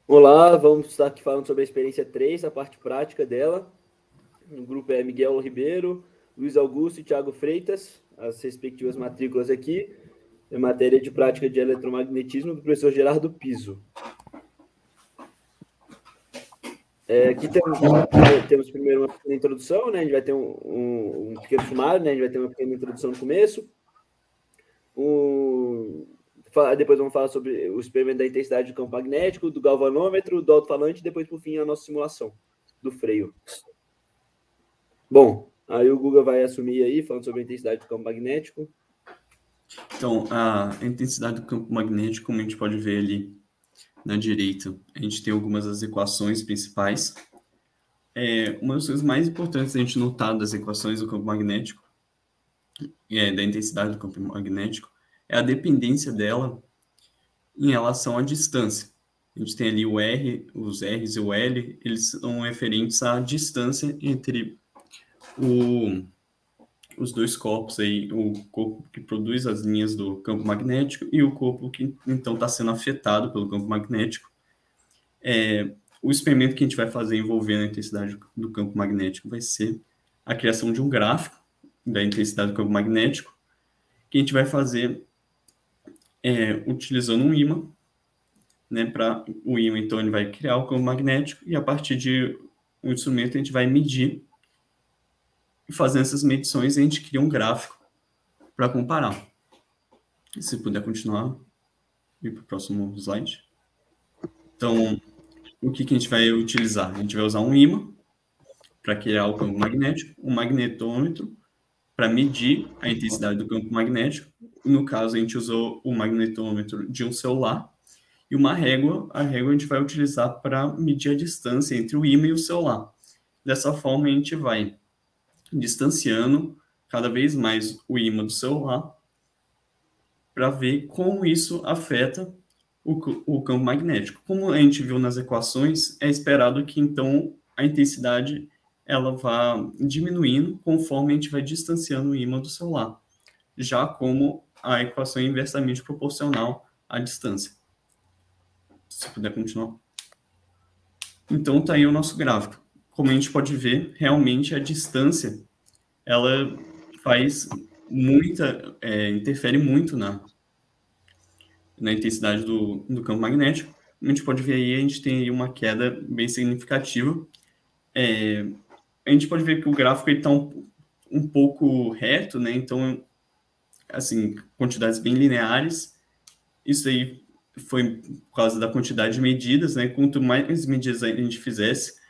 Olá, vamos estar aqui falando sobre a experiência 3, a parte prática dela. O grupo é Miguel Ribeiro, Luiz Augusto e Thiago Freitas, as respectivas matrículas aqui. É matéria de prática de eletromagnetismo do professor Gerardo Piso. Aqui temos primeiro uma pequena introdução, né? A gente vai ter um pequeno sumário, né? A gente vai ter uma pequena introdução no começo. Depois vamos falar sobre o experimento da intensidade do campo magnético, do galvanômetro, do alto-falante, e depois, por fim, a nossa simulação do freio. Bom, aí o Guga vai assumir aí, falando sobre a intensidade do campo magnético. Então, a intensidade do campo magnético, como a gente pode ver ali na direita, a gente tem algumas das equações principais. Uma das coisas mais importantes a gente notar das equações do campo magnético, da intensidade do campo magnético, é a dependência dela em relação à distância. A gente tem ali o R, os R's e o L, eles são referentes à distância entre os dois corpos aí, o corpo que produz as linhas do campo magnético e o corpo que então está sendo afetado pelo campo magnético. O experimento que a gente vai fazer envolvendo a intensidade do campo magnético vai ser a criação de um gráfico da intensidade do campo magnético, que a gente vai fazer utilizando um ímã, né? Para o ímã, então, ele vai criar o campo magnético e a partir de um instrumento a gente vai medir, e fazendo essas medições a gente cria um gráfico para comparar. Se puder continuar, ir para o próximo slide. Então, o que a gente vai utilizar? A gente vai usar um ímã para criar o campo magnético, um magnetômetro para medir a intensidade do campo magnético. No caso, a gente usou o magnetômetro de um celular. E uma régua, a régua a gente vai utilizar para medir a distância entre o ímã e o celular. Dessa forma, a gente vai distanciando cada vez mais o ímã do celular para ver como isso afeta o campo magnético. Como a gente viu nas equações, é esperado que, então, a intensidade ela vá diminuindo conforme a gente vai distanciando o ímã do celular, já como a equação é inversamente proporcional à distância. Se puder continuar. Então, está aí o nosso gráfico. Como a gente pode ver, realmente a distância, ela faz interfere muito na intensidade do campo magnético. Como a gente pode ver aí, a gente tem aí uma queda bem significativa. A gente pode ver que o gráfico está um pouco reto, né? Então, assim, quantidades bem lineares. Isso aí foi por causa da quantidade de medidas, né? Quanto mais medidas a gente fizesse,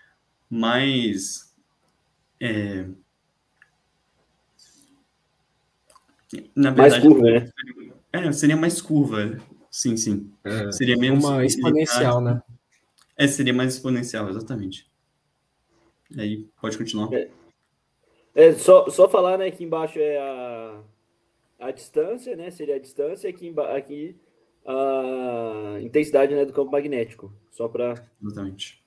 mais na verdade, mais curva, né? Seria mais curva. Sim. Seria menos uma exponencial, né? Seria mais exponencial, exatamente. Aí, pode continuar. Só falar, né, que embaixo é a distância, né? Seria a distância, aqui a intensidade, né, do campo magnético. Só para... Exatamente.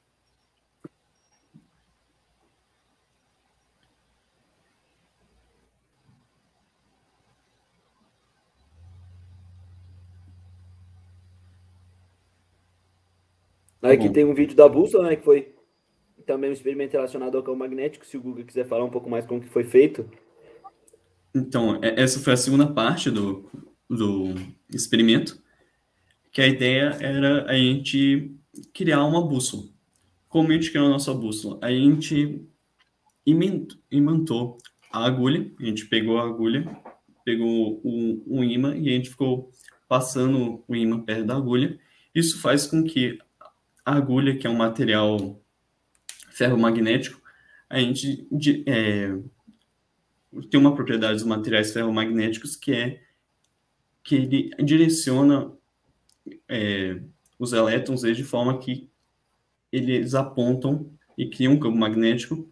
Aí aqui tem um vídeo da bússola, né, que foi também um experimento relacionado ao campo magnético, se o Google quiser falar um pouco mais como que foi feito. Então, essa foi a segunda parte do experimento, que a ideia era a gente criar uma bússola. Como a gente criou a nossa bússola? A gente imantou a agulha, a gente pegou a agulha, pegou um ímã e a gente ficou passando o ímã perto da agulha. Isso faz com que a agulha, que é um material ferromagnético, a gente tem uma propriedade dos materiais ferromagnéticos que ele direciona os elétrons de forma que eles apontam e criam um campo magnético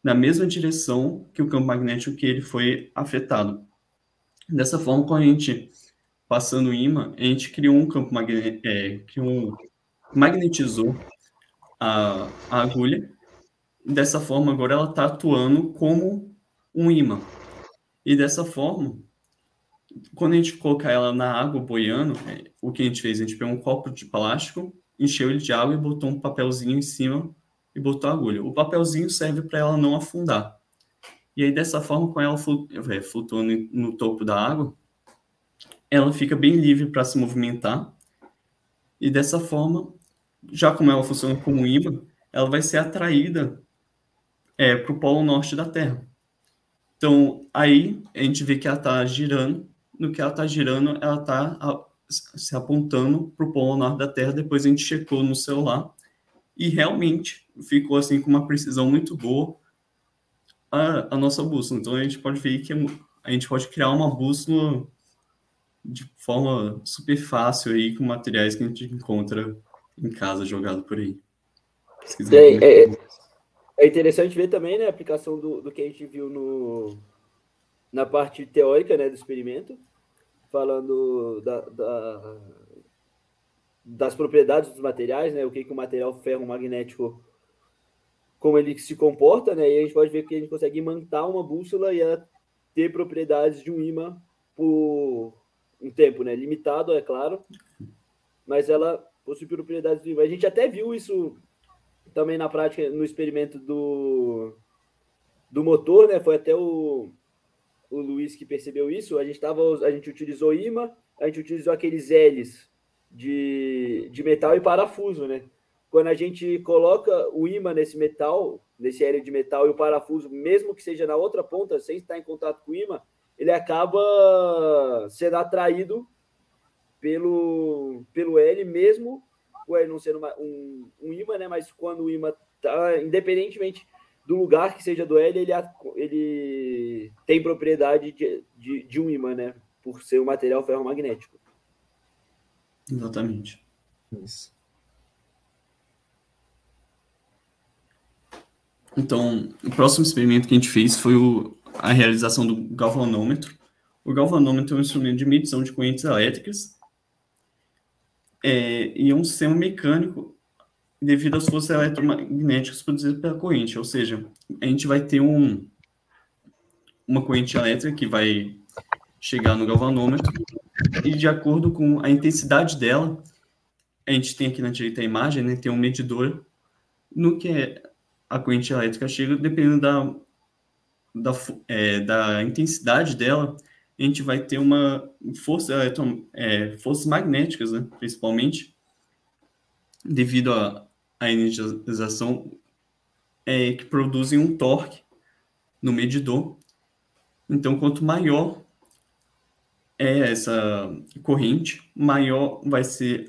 na mesma direção que o campo magnético que ele foi afetado. Dessa forma, quando a gente, passando o ímã, a gente criou um campo magnético, magnetizou a agulha. Dessa forma, agora ela está atuando como um ímã. E dessa forma, quando a gente colocar ela na água boiando, o que a gente fez? A gente pegou um copo de plástico, encheu ele de água e botou um papelzinho em cima e botou a agulha. O papelzinho serve para ela não afundar. E aí, dessa forma, com ela flutuando no topo da água, ela fica bem livre para se movimentar. E dessa forma, já como ela funciona como imã, ela vai ser atraída para o polo norte da Terra. Então, aí a gente vê que ela está girando. No que ela está girando, ela está se apontando para o polo norte da Terra. Depois a gente checou no celular e realmente ficou assim com uma precisão muito boa a nossa bússola. Então a gente pode ver que a gente pode criar uma bússola de forma super fácil aí com materiais que a gente encontra em casa jogado por aí. Se quiser é interessante ver também, né, a aplicação do que a gente viu na parte teórica, né, do experimento, falando das propriedades dos materiais, né, o que o material ferromagnético, como ele se comporta, né, e a gente pode ver que a gente consegue imantar uma bússola e ela ter propriedades de um ímã por um tempo, né, limitado, é claro, mas ela possui propriedades de ímã. A gente até viu isso também na prática, no experimento do motor, né, foi até o Luiz que percebeu isso. A gente utilizou imã, a gente utilizou aqueles L's de metal e parafuso, né? Quando a gente coloca o imã nesse metal, nesse L de metal e o parafuso, mesmo que seja na outra ponta, sem estar em contato com o imã, ele acaba sendo atraído pelo L, mesmo o L não sendo um imã, né? Mas quando o imã tá, independentemente do lugar que seja do L, ele tem propriedade de um imã, né? Por ser um material ferromagnético. Exatamente. Isso. Então, o próximo experimento que a gente fez foi a realização do galvanômetro. O galvanômetro é um instrumento de medição de correntes elétricas e é um sistema mecânico devido às forças eletromagnéticas produzidas pela corrente. Ou seja, a gente vai ter uma corrente elétrica que vai chegar no galvanômetro e, de acordo com a intensidade dela, a gente tem aqui na direita a imagem, né, tem um medidor no que a corrente elétrica chega, dependendo da intensidade dela, a gente vai ter uma forças magnéticas, né, principalmente, devido à energização, que produzem um torque no medidor. Então, quanto maior é essa corrente, maior vai ser,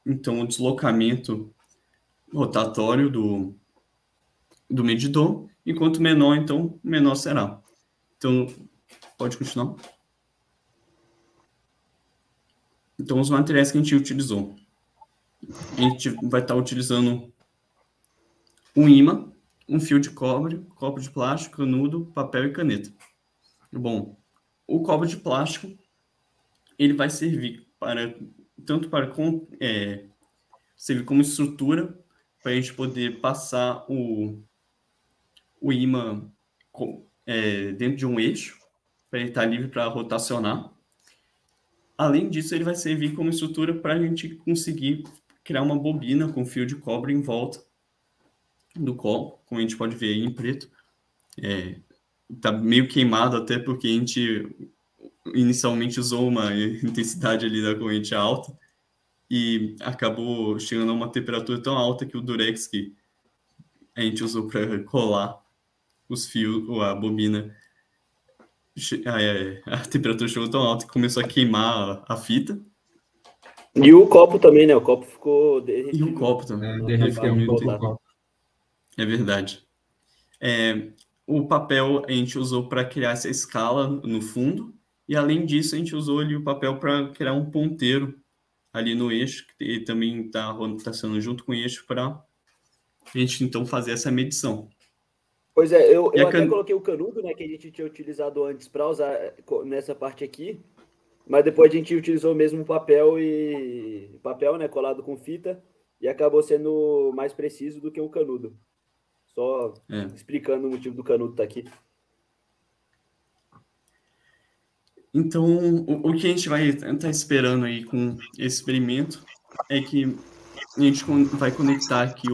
então, o deslocamento rotatório do medidor, e quanto menor, então, menor será. Então, pode continuar. Então, os materiais que a gente utilizou. A gente vai estar utilizando um ímã, um fio de cobre, copo de plástico, canudo, papel e caneta. Bom, o copo de plástico, ele vai servir tanto para servir como estrutura, para a gente poder passar o ímã dentro de um eixo, para ele estar livre para rotacionar. Além disso, ele vai servir como estrutura para a gente conseguir criar uma bobina com fio de cobre em volta do copo, como a gente pode ver aí em preto. Tá meio queimado até porque a gente inicialmente usou uma intensidade ali da corrente alta e acabou chegando a uma temperatura tão alta que o durex que a gente usou para colar os fios, ou a bobina, a temperatura chegou tão alta que começou a queimar a fita. E o copo também, né? O copo ficou derretido. E o copo também. Derreteu muito o copo. É verdade. O papel a gente usou para criar essa escala no fundo, e além disso a gente usou ali o papel para criar um ponteiro ali no eixo, que também está rotacionando junto com o eixo para a gente então fazer essa medição. Pois é, eu até coloquei o canudo, né, que a gente tinha utilizado antes para usar nessa parte aqui, mas depois a gente utilizou mesmo o papel, né, colado com fita, e acabou sendo mais preciso do que o canudo. Só explicando o motivo do canudo estar aqui. Então, o que a gente vai estar esperando aí com esse experimento é que a gente vai conectar aqui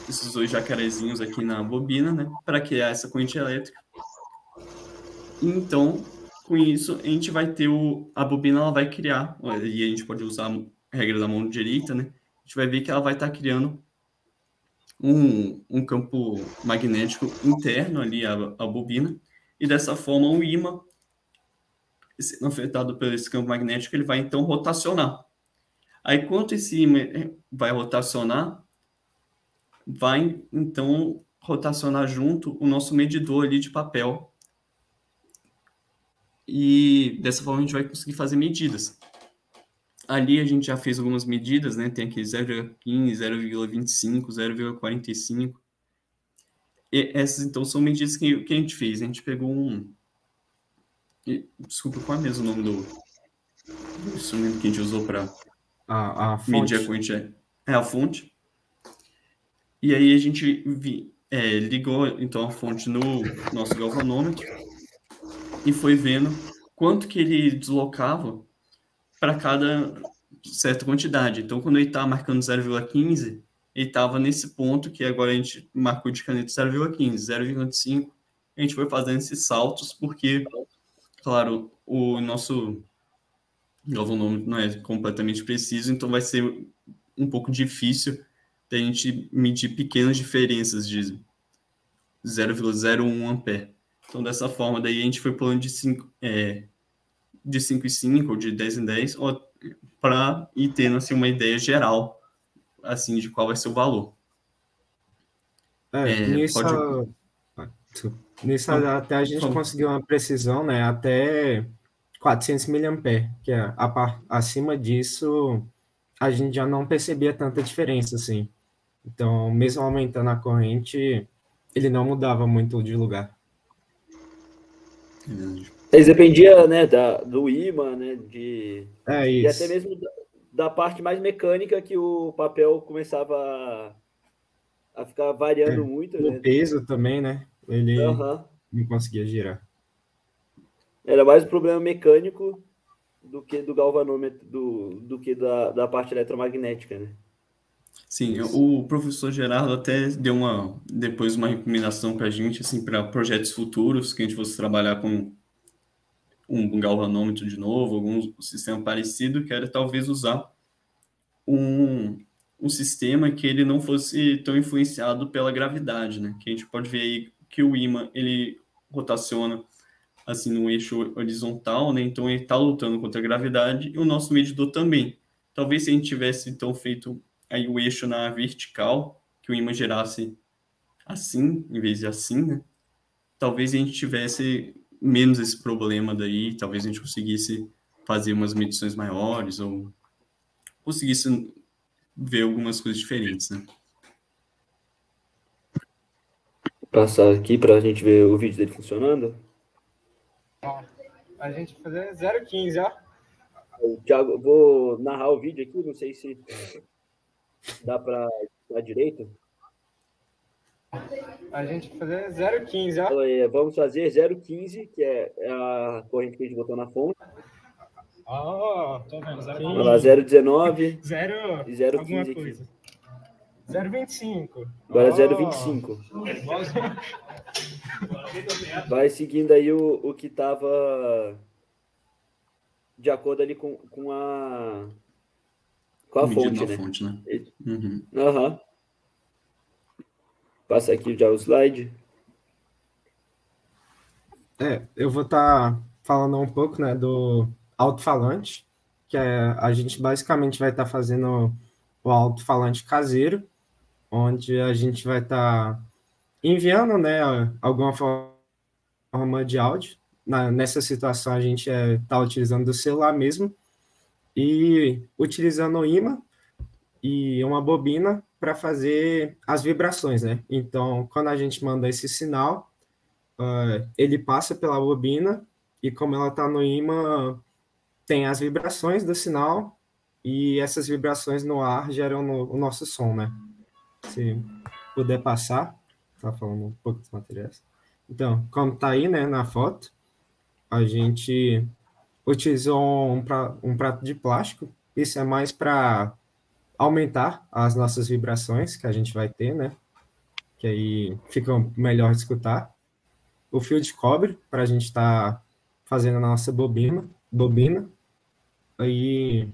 esses dois jacarezinhos aqui na bobina, né, para criar essa corrente elétrica. Então, com isso, a gente vai ter a bobina, ela vai criar, e a gente pode usar a regra da mão direita, né, a gente vai ver que ela vai estar criando um campo magnético interno ali à bobina, e dessa forma o ímã, sendo afetado por esse campo magnético, ele vai então rotacionar. Aí, quando esse ímã vai rotacionar, vai então rotacionar junto o nosso medidor ali de papel. E dessa forma a gente vai conseguir fazer medidas. Ali a gente já fez algumas medidas, né? Tem aqui 0,15, 0,25, 0,45. E essas então são medidas que a gente fez. A gente pegou desculpa, qual é mesmo o nome do instrumento que a gente usou para A medir fonte. a quantidade? É a fonte. E aí a gente ligou então a fonte no nosso galvanômetro e foi vendo quanto que ele deslocava para cada certa quantidade. Então, quando ele estava marcando 0,15, ele estava nesse ponto que agora a gente marcou de caneta 0,15, 0,25. A gente foi fazendo esses saltos porque, claro, o nosso galvanômetro não é completamente preciso, então vai ser um pouco difícil da gente medir pequenas diferenças de 0,01 ampere. Então, dessa forma, daí a gente foi pulando de 5 em 5 ou de 10 em 10, para ir tendo assim, uma ideia geral assim, de qual vai ser o valor. Nisso, Pode... nisso Não, até a gente por favor. conseguiu uma precisão, né, até 400 miliamperes, que é acima disso a gente já não percebia tanta diferença, assim. Então, mesmo aumentando a corrente, ele não mudava muito de lugar. Eles dependia, né, do ímã, né, e até Isso. mesmo da parte mais mecânica que o papel começava a ficar variando muito, O né? peso também, né? Ele Uhum. não conseguia girar. Era mais um problema mecânico do que do galvanômetro, do que da parte eletromagnética, né? Sim, Isso. o professor Gerardo até deu depois uma recomendação para a gente, assim, para projetos futuros, que a gente fosse trabalhar com um galvanômetro de novo, algum sistema parecido, que era talvez usar um sistema que ele não fosse tão influenciado pela gravidade, né? Que a gente pode ver aí que o ímã, ele rotaciona assim no eixo horizontal, né? Então ele está lutando contra a gravidade e o nosso medidor também. Talvez se a gente tivesse então feito aí o eixo na vertical, que o ímã girasse assim, em vez de assim, né? Talvez a gente tivesse menos esse problema daí, talvez a gente conseguisse fazer umas medições maiores ou conseguisse ver algumas coisas diferentes, né? Vou passar aqui para a gente ver o vídeo dele funcionando. A gente fazer 0,15, ó. Thiago, vou narrar o vídeo aqui, não sei se dá para a direita. A gente fazer 0,15, ó. Vamos fazer 0,15, que é a corrente que a gente botou na fonte. Tô vendo. 0,15. Vai lá, 0,19 0, e 0,15 alguma aqui. coisa. 0,25. Agora 0,25. Vai seguindo aí o que estava de acordo ali com a fonte, né? Fonte, né? Uhum. Uhum. Passa aqui já o slide. Eu vou estar falando um pouco, né, do alto-falante, que a gente basicamente vai estar fazendo o alto-falante caseiro, onde a gente vai estar enviando, né, alguma forma de áudio. Nessa situação, a gente está utilizando do celular mesmo e utilizando o ímã e uma bobina para fazer as vibrações, né? Então, quando a gente manda esse sinal, ele passa pela bobina e como ela está no ímã, tem as vibrações do sinal e essas vibrações no ar geram o nosso som, né? Se puder passar, tá falando um pouco dos materiais. Então, como tá aí, né, na foto, a gente utilizou um prato de plástico. Isso é mais para aumentar as nossas vibrações que a gente vai ter, né? Que aí fica melhor de escutar. O fio de cobre, para a gente estar fazendo a nossa bobina. Aí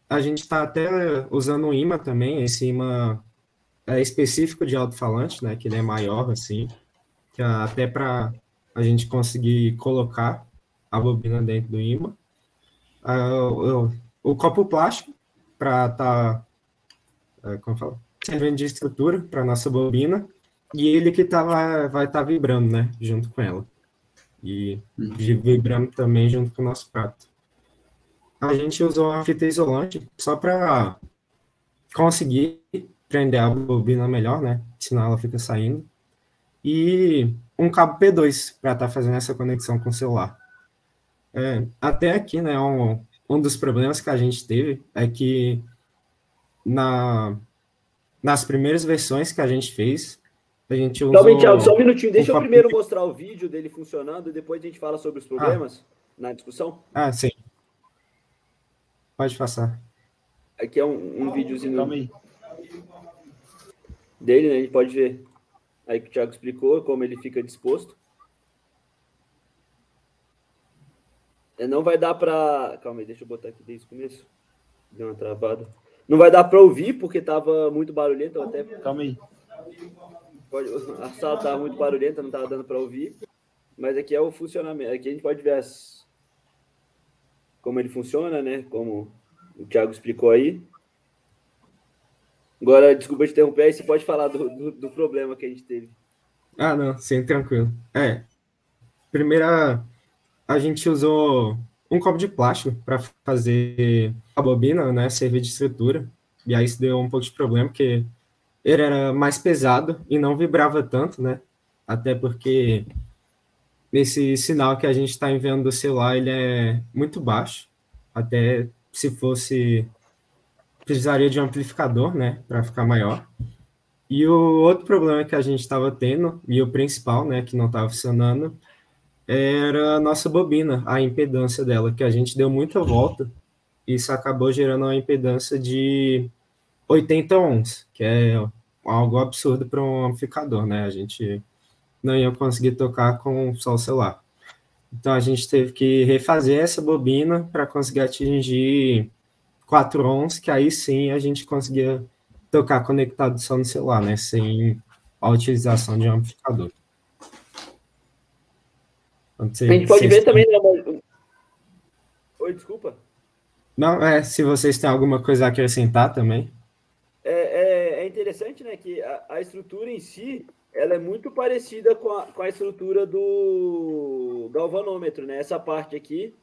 a gente está até usando um imã também. Esse imã é específico de alto-falante, né? Que ele é maior, assim, que é até para a gente conseguir colocar a bobina dentro do imã. O copo plástico, para estar, como fala, servindo de estrutura para a nossa bobina, e ele que vai estar vibrando, né? Junto com ela. E vibrando também junto com o nosso prato. A gente usou uma fita isolante só para conseguir prender a bobina melhor, né? Senão ela fica saindo. E um cabo P2 para estar fazendo essa conexão com o celular. Até aqui, né? Um dos problemas que a gente teve é que nas primeiras versões que a gente fez, a gente usou... Calma aí, Thiago, só um minutinho. Deixa eu primeiro mostrar o vídeo dele funcionando e depois a gente fala sobre os problemas na discussão. Sim. Pode passar. Aqui é um videozinho dele, né? A gente pode ver aí que o Thiago explicou como ele fica disposto. Não vai dar para... Calma aí, deixa eu botar aqui desde o começo. Deu uma travada. Não vai dar para ouvir porque estava muito barulhento. Até... Calma aí. A sala estava muito barulhenta, não estava dando para ouvir. Mas aqui é o funcionamento. Aqui a gente pode ver como ele funciona, né? Como o Thiago explicou aí. Agora, desculpa te interromper, aí você pode falar do problema que a gente teve. Não, sim, tranquilo. Primeira, a gente usou um copo de plástico para fazer a bobina, né? Servir de estrutura. E aí isso deu um pouco de problema, porque ele era mais pesado e não vibrava tanto, né? Até porque esse sinal que a gente está enviando do celular, ele é muito baixo. Até se fosse... precisaria de um amplificador, né? Para ficar maior. E o outro problema que a gente estava tendo, e o principal, né? Que não estava funcionando, era a nossa bobina, a impedância dela, que a gente deu muita volta. Isso acabou gerando uma impedância de 80 ohms, que é algo absurdo para um amplificador, né? A gente não ia conseguir tocar com só o celular. Então, a gente teve que refazer essa bobina para conseguir atingir 4 ohms, que aí sim a gente conseguia tocar conectado só no celular, né? Sem a utilização de um amplificador. A gente pode ver também... Oi, desculpa. Não, se vocês têm alguma coisa a acrescentar também. É interessante, né, que a estrutura em si, ela é muito parecida com a estrutura do galvanômetro, né? Essa parte aqui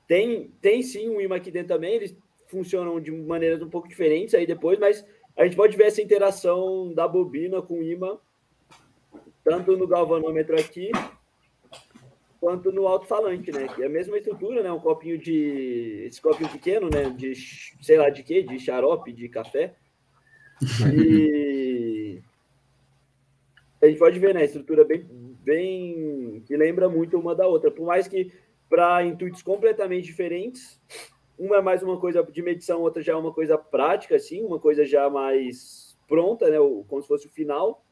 tem sim um imã aqui dentro também, eles funcionam de maneiras um pouco diferentes aí depois, mas a gente pode ver essa interação da bobina com o imã, tanto no galvanômetro aqui, quanto no alto-falante, né? Que é a mesma estrutura, né? Esse copinho pequeno, né? De, sei lá de quê, de xarope, de café. E a gente pode ver, né? A estrutura bem que lembra muito uma da outra. Por mais que para intuitos completamente diferentes, uma é mais uma coisa de medição, outra já é uma coisa prática, assim, uma coisa já mais pronta, né? Como se fosse o final,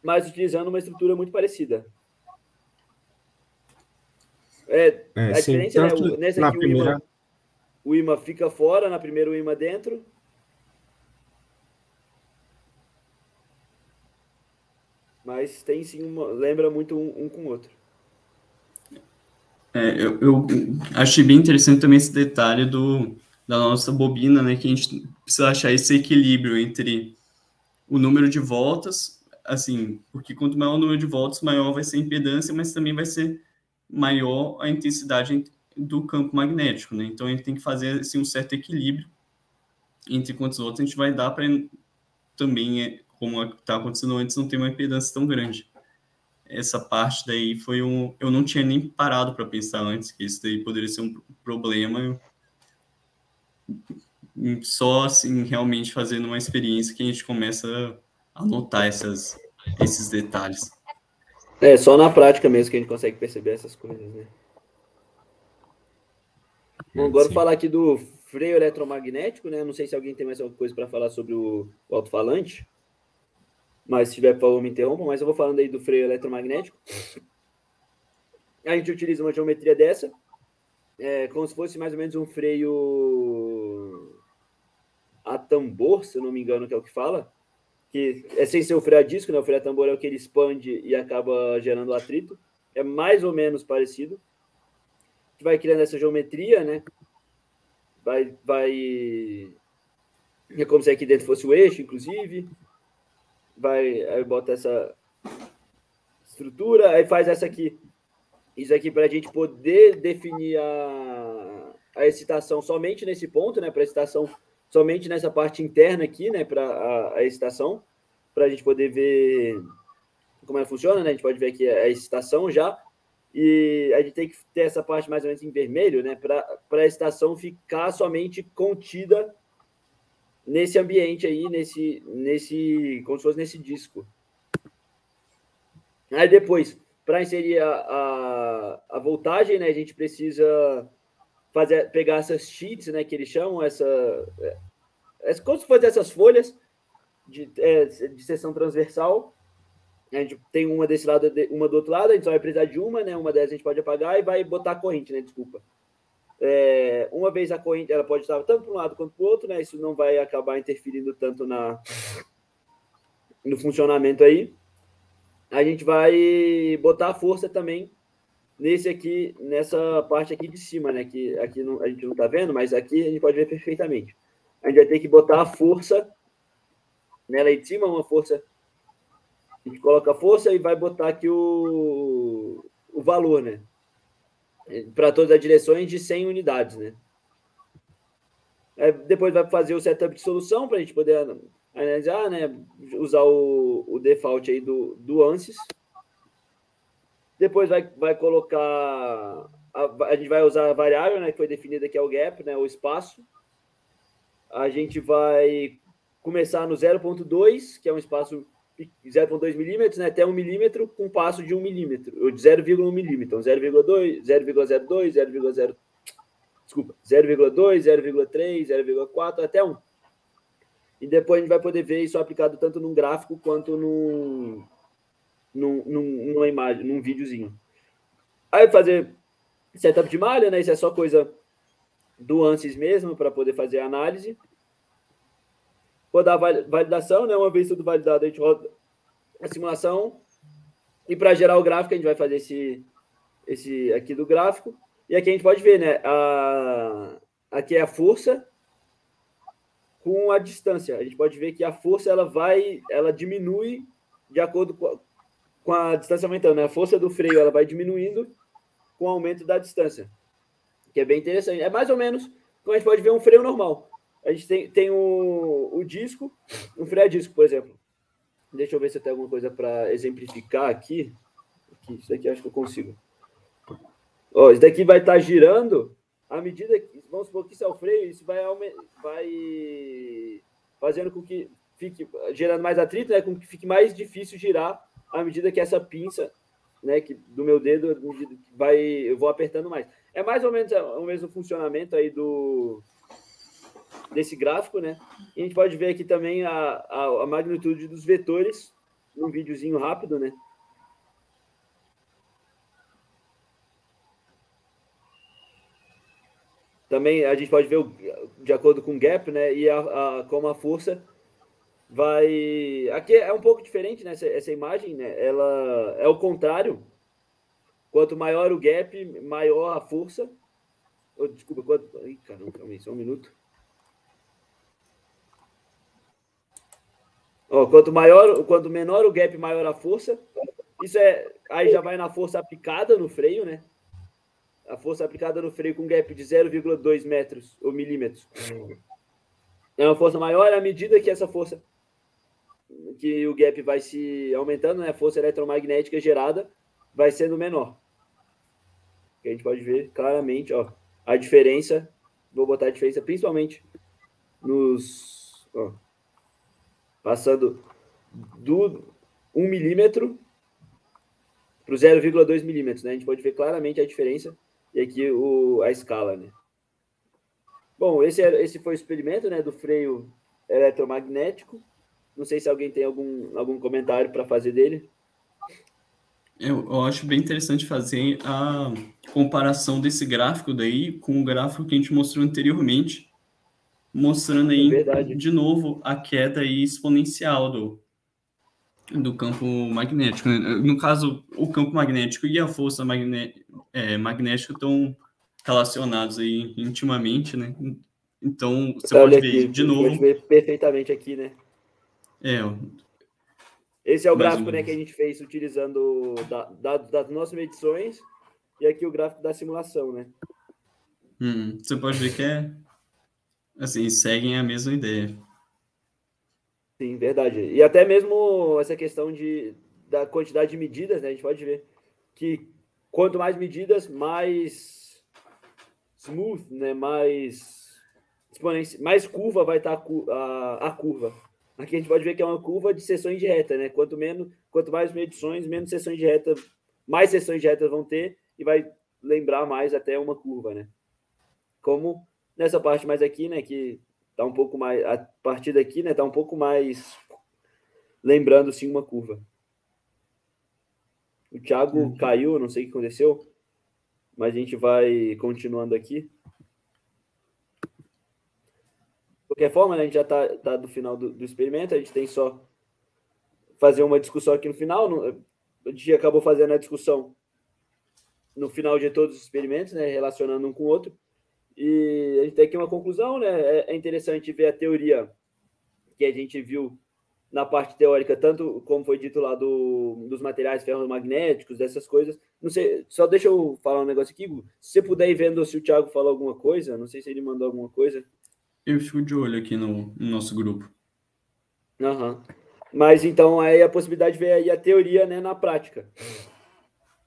mas utilizando uma estrutura muito parecida. A diferença, né? Nessa aqui o imã fica fora, na primeira o imã dentro. Mas tem sim lembra muito um com o outro. Eu achei bem interessante também esse detalhe da nossa bobina, né? Que a gente precisa achar esse equilíbrio entre o número de voltas, assim, porque quanto maior o número de voltas, maior vai ser a impedância, mas também vai ser maior a intensidade do campo magnético, né? Então a gente tem que fazer assim, um certo equilíbrio entre quantos volts a gente vai dar para também, como está acontecendo antes, não ter uma impedância tão grande. Essa parte daí foi eu não tinha nem parado para pensar antes que isso daí poderia ser um problema. Só assim, realmente fazendo uma experiência que a gente começa a notar esses detalhes. É, só na prática mesmo que a gente consegue perceber essas coisas, né? Bom, agora falar aqui do freio eletromagnético, né? Não sei se alguém tem mais alguma coisa para falar sobre o alto-falante, mas se tiver, por favor, me interrompam, mas eu vou falando aí do freio eletromagnético. A gente utiliza uma geometria dessa, como se fosse mais ou menos um freio a tambor, se eu não me engano, que é o que fala, que é sem ser o freio a disco, né? O freio a tambor é o que ele expande e acaba gerando atrito. É mais ou menos parecido. A gente vai criando essa geometria, né? É como se aqui dentro fosse o eixo, inclusive. Aí bota essa estrutura, aí faz essa aqui. Isso aqui para a gente poder definir a excitação somente nesse ponto, né? Para a excitação somente nessa parte interna aqui, né? Para a excitação, para a gente poder ver como ela funciona, né? A gente pode ver aqui a excitação já. E a gente tem que ter essa parte mais ou menos em vermelho, né? Para a excitação ficar somente contida nesse ambiente aí, como se fosse nesse disco. Aí depois, para inserir a voltagem, né, a gente precisa pegar essas sheets, né, que eles chamam, como se fossem essas folhas de seção transversal. A gente tem uma desse lado, uma do outro lado, a gente só vai precisar de uma, né? Uma delas a gente pode apagar e vai botar a corrente, né? Desculpa. Uma vez a corrente, ela pode estar tanto para um lado quanto para o outro, né? Isso não vai acabar interferindo tanto no funcionamento aí. A gente vai botar a força também nessa parte aqui de cima, né? Que aqui a gente não está vendo, mas aqui a gente pode ver perfeitamente. A gente vai ter que botar a força nela aí de cima, uma força. A gente coloca a força e vai botar aqui o valor, né? Para todas as direções de 100 unidades, né? Depois vai fazer o setup de solução para a gente poder analisar, né? Usar o default aí do ANSYS. Depois vai colocar... A gente vai usar a variável, né? Que foi definida aqui, é o gap, né? O espaço. A gente vai começar no 0.2, que é um espaço 0.2 milímetros, né, até 1 milímetro, com passo de 1 milímetro, ou de 0,1 milímetro. Então, 0,2, 0,02, 0,0... Desculpa, 0,2, 0,3, 0,4, até 1. E depois a gente vai poder ver isso aplicado tanto num gráfico quanto numa imagem, num videozinho. Aí fazer setup de malha, né, isso é só coisa do ANSYS mesmo, para poder fazer a análise. Rodar a validação, né? Uma vez tudo validado, a gente roda a simulação. E para gerar o gráfico, a gente vai fazer esse aqui do gráfico. E aqui a gente pode ver, né? Aqui é a força com a distância. A gente pode ver que a força ela diminui de acordo com a distância aumentando, né? A força do freio ela vai diminuindo com o aumento da distância, que é bem interessante. É mais ou menos como a gente pode ver um freio normal. A gente tem o disco, um freio a disco, por exemplo. Deixa eu ver se eu tenho alguma coisa para exemplificar aqui. Isso daqui eu acho que eu consigo. Ó, isso daqui vai estar girando à medida que... Vamos supor que isso é o freio, isso vai fazendo com que fique... Gerando mais atrito, né? Com que fique mais difícil girar à medida que essa pinça, né? Que do meu dedo, eu vou apertando mais. É mais ou menos o mesmo funcionamento aí desse gráfico, né? E a gente pode ver aqui também a magnitude dos vetores num videozinho rápido, né? Também a gente pode ver de acordo com o gap, né? E como a força vai... Aqui é um pouco diferente, né? Essa imagem, né? Ela é o contrário. Quanto maior o gap, maior a força. Desculpa, Ih, caramba, calma aí, só um minuto. Ó, quanto menor o gap, maior a força. Isso aí já vai na força aplicada no freio, né? A força aplicada no freio com um gap de 0,2 metros ou milímetros. É uma força maior à medida que essa força, que o gap vai se aumentando, né? A força eletromagnética gerada vai sendo menor. Que a gente pode ver claramente, ó, a diferença. Vou botar a diferença principalmente nos... Ó, passando do 1 milímetro para o 0,2 milímetros, né? A gente pode ver claramente a diferença e aqui a escala, né? Bom, esse foi o experimento, né, do freio eletromagnético. Não sei se alguém tem algum comentário para fazer dele. Eu acho bem interessante fazer a comparação desse gráfico daí com o gráfico que a gente mostrou anteriormente, mostrando aí de novo a queda aí exponencial do campo magnético, né? No caso, o campo magnético e a força magnética estão relacionados aí intimamente, né? Então, você pode ver aqui, de novo. Pode ver perfeitamente aqui, né? Esse é o gráfico, né, que a gente fez utilizando dados das nossas medições e aqui o gráfico da simulação, né? Você pode ver que assim, seguem a mesma ideia. Sim, verdade. E até mesmo essa questão da quantidade de medidas, né? A gente pode ver que quanto mais medidas, mais smooth, né? Mais curva vai estar a curva. Aqui a gente pode ver que é uma curva de seções de reta, né? Quanto mais medições, menos seções de reta, mais seções de reta vão ter e vai lembrar mais até uma curva, né? Como nessa parte mais aqui, né? Que tá um pouco mais, a partir daqui, né? Tá um pouco mais lembrando, sim, uma curva. O Thiago caiu, não sei o que aconteceu, mas a gente vai continuando aqui. De qualquer forma, né, a gente já tá do final do experimento, a gente tem só fazer uma discussão aqui no final. A gente acabou fazendo a discussão no final de todos os experimentos, né, relacionando um com o outro. E a gente tem aqui uma conclusão, né? É interessante ver a teoria que a gente viu na parte teórica, tanto como foi dito lá dos materiais ferromagnéticos, dessas coisas. Não sei, só deixa eu falar um negócio aqui, Gu. Se você puder ir vendo se o Thiago falou alguma coisa, não sei se ele mandou alguma coisa. Eu fico de olho aqui no nosso grupo. Mas então aí a possibilidade de ver aí a teoria, né, na prática.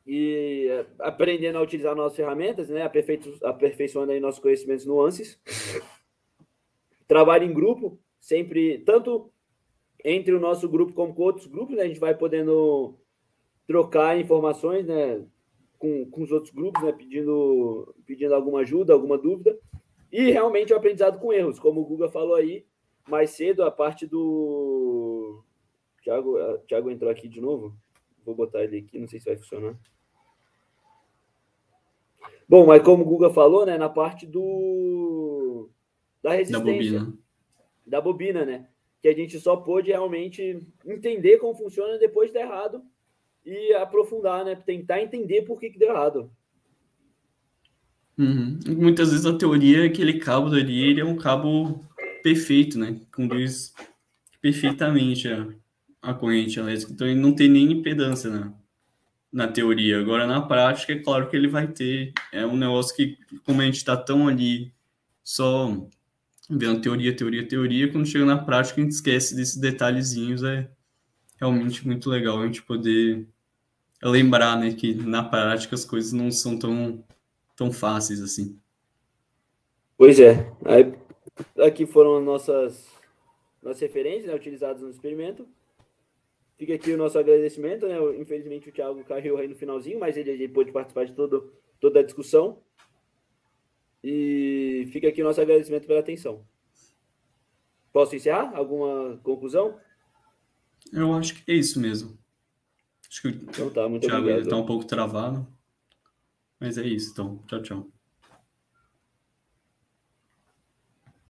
E aprendendo a utilizar nossas ferramentas, né, aperfeiçoando aí nossos conhecimentos, nuances. Trabalho em grupo, sempre, tanto entre o nosso grupo como com outros grupos, né, a gente vai podendo trocar informações, né, com os outros grupos, né, pedindo alguma ajuda, alguma dúvida. E realmente o aprendizado com erros, como o Guga falou aí mais cedo, a parte do... Thiago entrou aqui de novo. Vou botar ele aqui, não sei se vai funcionar. Bom, mas como o Guga falou, né, na parte da resistência. Da bobina, né? Que a gente só pôde realmente entender como funciona depois de ter errado e aprofundar, né? Tentar entender por que deu errado. Muitas vezes a teoria é aquele cabo dali, ele é um cabo perfeito, né? Conduz perfeitamente a corrente elétrica. Então ele não tem nem impedância na teoria. Agora na prática, é claro que ele vai ter. É um negócio que, como a gente está tão ali só vendo teoria, quando chega na prática a gente esquece desses detalhezinhos. É realmente muito legal a gente poder lembrar, né, que na prática as coisas não são tão fáceis assim. Pois é. Aí, aqui foram as nossas referências, né, utilizadas no experimento. Fica aqui o nosso agradecimento, né? Infelizmente o Thiago caiu aí no finalzinho, mas ele pôde participar de toda a discussão. E fica aqui o nosso agradecimento pela atenção. Posso encerrar? Alguma conclusão? Eu acho que é isso mesmo. Acho que então tá, muito o Thiago obrigado. ainda está um pouco travado. Mas é isso, então. Tchau, tchau.